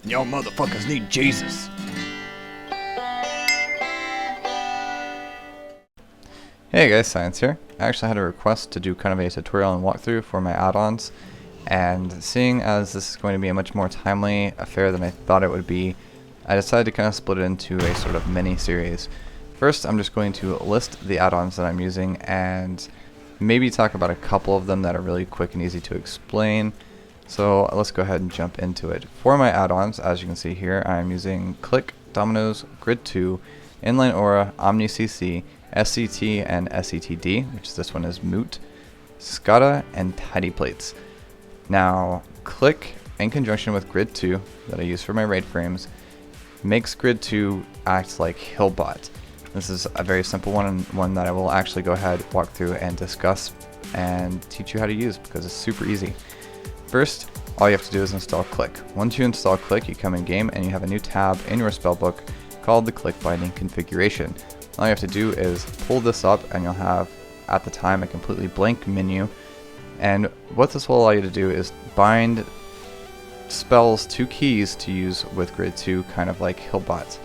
Y'all motherfuckers need Jesus. Hey guys, Psyence here. I actually had a request to do kind of a tutorial and walkthrough for my add-ons, and seeing as this is going to be a much more timely affair than I thought it would be, I decided to kind of split it into a sort of mini-series. First, I'm just going to list the add-ons that I'm using and maybe talk about a couple of them that are really quick and easy to explain. So let's go ahead and jump into it. For my add-ons, as you can see here, I'm using Clique, Dominoes, Grid 2, Inline Aura, Omni CC, SCT and SCTD, which this one is Moot, SCADA, and Tidy Plates. Now, Clique, in conjunction with Grid 2, that I use for my raid frames, makes Grid 2 act like Hillbot. This is a very simple one, and one that I will actually go ahead, walk through, and discuss and teach you how to use because it's super easy. First, all you have to do is install Clique. Once you install Clique, you come in game and you have a new tab in your spellbook called the Clique Binding Configuration. All you have to do is pull this up and you'll have, at the time, a completely blank menu. And what this will allow you to do is bind spells to keys to use with Grid 2, kind of like Hillbot.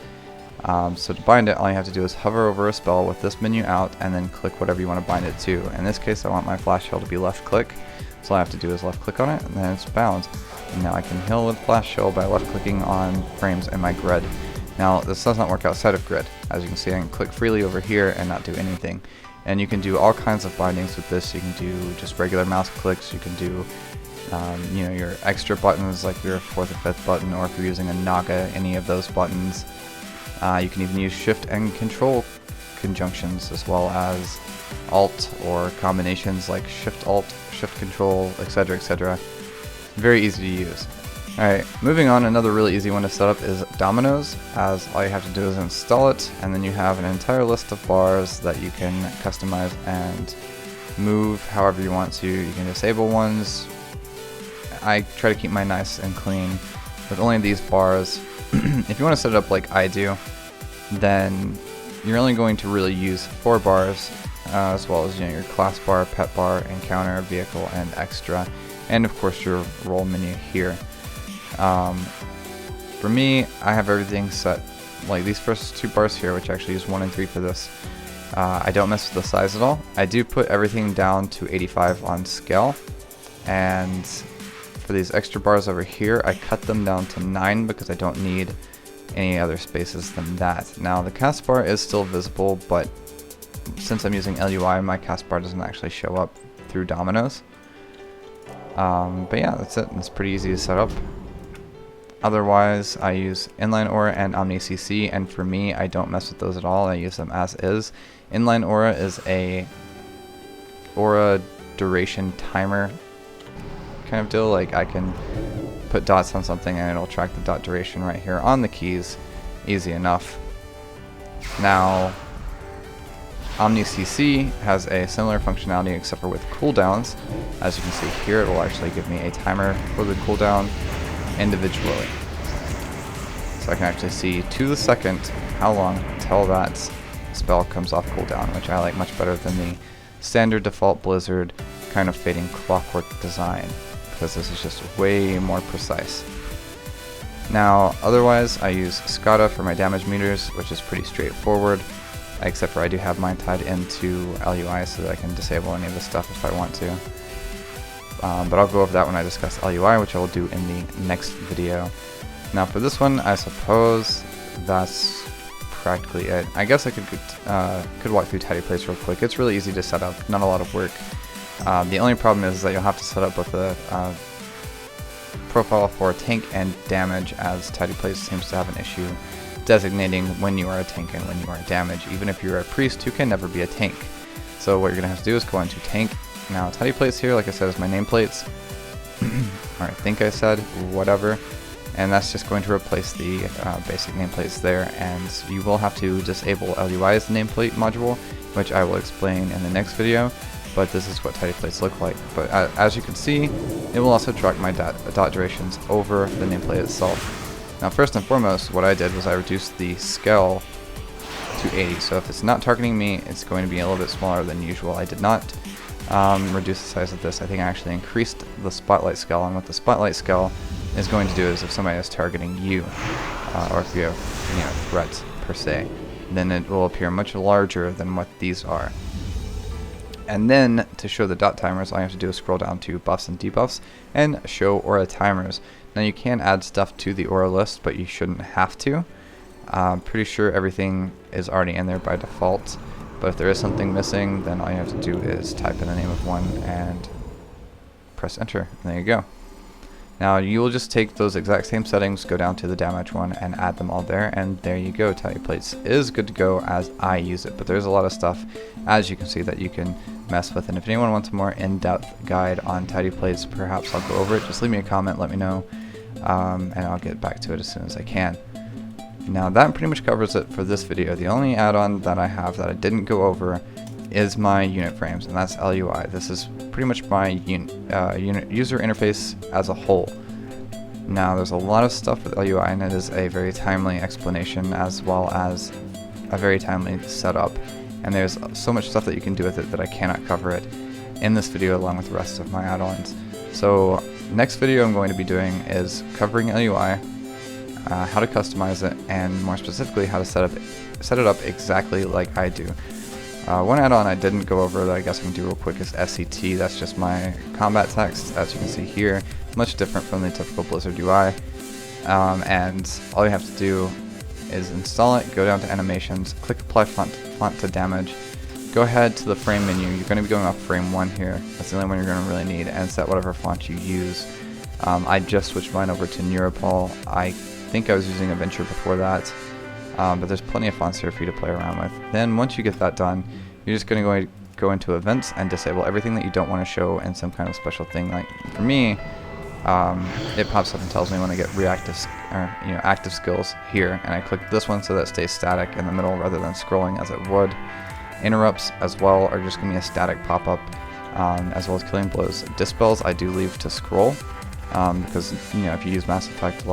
So to bind it, all you have to do is hover over a spell with this menu out and then click whatever you want to bind it to. In this case, I want my flash heal to be left click. So all I have to do is left click on it and then it's bound. And now I can heal with flash heal by left clicking on frames in my grid. Now, this does not work outside of grid. As you can see, I can click freely over here and not do anything. And you can do all kinds of bindings with this. You can do just regular mouse clicks. You can do, your extra buttons like your 4th or 5th button, or if you're using a Naga, any of those buttons. You can even use Shift and Control conjunctions, as well as Alt or combinations like Shift Alt, Shift Control, etc., etc. Very easy to use. Alright, moving on, another really easy one to set up is Dominoes, as all you have to do is install it, and then you have an entire list of bars that you can customize and move however you want to. You can disable ones. I try to keep mine nice and clean with only these bars. If you want to set it up like I do, then you're only going to really use 4 bars, as well as your class bar, pet bar, encounter, vehicle, and extra, and of course your role menu here. For me, I have everything set, like these first 2 bars here, which I actually use 1 and 3 for this. I don't mess with the size at all. I do put everything down to 85 on scale, and for these extra bars over here, I cut them down to 9 because I don't need any other spaces than that. Now, the cast bar is still visible, but since I'm using LUI, my cast bar doesn't actually show up through Dominoes. But yeah, that's it. It's pretty easy to set up. Otherwise, I use Inline Aura and Omni CC, and for me, I don't mess with those at all. I use them as is. Inline Aura is a aura duration timer kind of deal. Like, I can put dots on something and it'll track the dot duration right here on the keys. Easy enough. Now, Omni CC has a similar functionality except for with cooldowns. As you can see here, it will actually give me a timer for the cooldown individually. So I can actually see to the second how long until that spell comes off cooldown, which I like much better than the standard default Blizzard kind of fading clockwork design, because this is just way more precise. Now, otherwise, I use SCADA for my damage meters, which is pretty straightforward, except for I do have mine tied into LUI so that I can disable any of this stuff if I want to. But I'll go over that when I discuss LUI, which I will do in the next video. Now for this one, I suppose that's practically it. I guess I could walk through Tidy Plates real quick. It's really easy to set up, not a lot of work. The only problem is that you'll have to set up with a profile for tank and damage, as Tidy Plates seems to have an issue designating when you are a tank and when you are damage. Even if you're a priest, you can never be a tank. So what you're going to have to do is go into tank. Now, Tidy Plates here, like I said, is my nameplates. Or I think I said, whatever. And that's just going to replace the basic nameplates there. And you will have to disable LUI as the nameplate module, which I will explain in the next video. But this is what Tidy Plates look like. But as you can see, it will also track my dot durations over the nameplate itself. Now, first and foremost, what I did was I reduced the scale to 80. So if it's not targeting me, it's going to be a little bit smaller than usual. I did not reduce the size of this. I think I actually increased the spotlight scale, and with the spotlight scale, is going to do is if somebody is targeting you, or if you have threats per se, then it will appear much larger than what these are. And then to show the dot timers, all you have to do is scroll down to buffs and debuffs and show aura timers. Now you can add stuff to the aura list, but you shouldn't have to. I'm pretty sure everything is already in there by default, but if there is something missing, then all you have to do is type in the name of one and press enter, and there you go. Now you will just take those exact same settings, go down to the damage one and add them all there, and there you go. Tidy plates is good to go as I use it, but there's a lot of stuff, as you can see, that you can mess with, and if anyone wants a more in-depth guide on tidy plates, perhaps I'll go over it. Just leave me a comment, let me know, and I'll get back to it as soon as I can. Now that pretty much covers it for this video. The only add-on that I have that I didn't go over is my unit frames, and that's LUI. This is pretty much my unit user interface as a whole. Now there's a lot of stuff with LUI, and it is a very timely explanation as well as a very timely setup, and there's so much stuff that you can do with it that I cannot cover it in this video along with the rest of my add-ons. So next video I'm going to be doing is covering LUI, how to customize it, and more specifically how to set it up exactly like I do. One add-on I didn't go over that I guess I can do real quick is SCT. That's just my combat text, as you can see here. Much different from the typical Blizzard UI. And all you have to do is install it, go down to animations, click apply font to damage, go ahead to the frame menu. You're going to be going off frame 1 here. That's the only one you're going to really need, and set whatever font you use. I just switched mine over to Neuropol. I think I was using Adventure before that. But there's plenty of fonts here for you to play around with. Then once you get that done, you're just going to go into events and disable everything that you don't want to show in some kind of special thing. Like for me, it pops up and tells me when I get active skills here, and I click this one so that it stays static in the middle rather than scrolling as it would. Interrupts as well are just going to be a static pop-up, as well as killing blows. Dispels I do leave to scroll. Because if you use Mass Effect,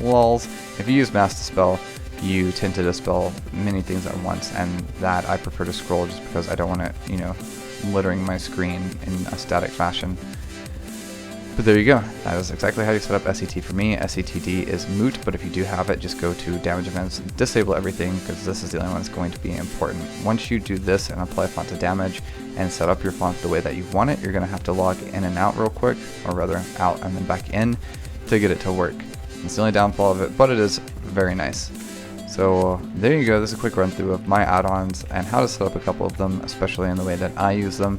lols, if you use Mass Dispel, you tend to dispel many things at once, and that I prefer to scroll just because I don't want it, littering my screen in a static fashion. But there you go. That is exactly how you set up SCT for me. SCTD is moot, but if you do have it, just go to damage events, disable everything, because this is the only one that's going to be important. Once you do this and apply font to damage and set up your font the way that you want it, you're going to have to log in and out real quick, or rather out and then back in to get it to work. It's the only downfall of it, but it is very nice. So there you go. This is a quick run through of my add-ons and how to set up a couple of them, especially in the way that I use them.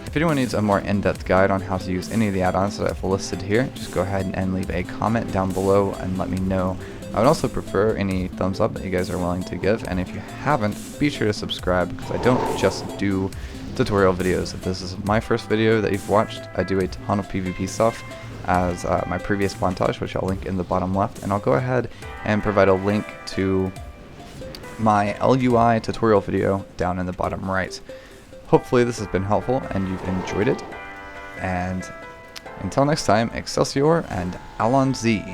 If anyone needs a more in-depth guide on how to use any of the add-ons that I've listed here, just go ahead and leave a comment down below and let me know. I would also prefer any thumbs up that you guys are willing to give, and if you haven't, be sure to subscribe, because I don't just do tutorial videos. If this is my first video that you've watched, I do a ton of PvP stuff, as my previous montage, which I'll link in the bottom left, and I'll go ahead and provide a link to my LUI tutorial video down in the bottom right. Hopefully this has been helpful and you've enjoyed it, and until next time, Excelsior and Alon Z.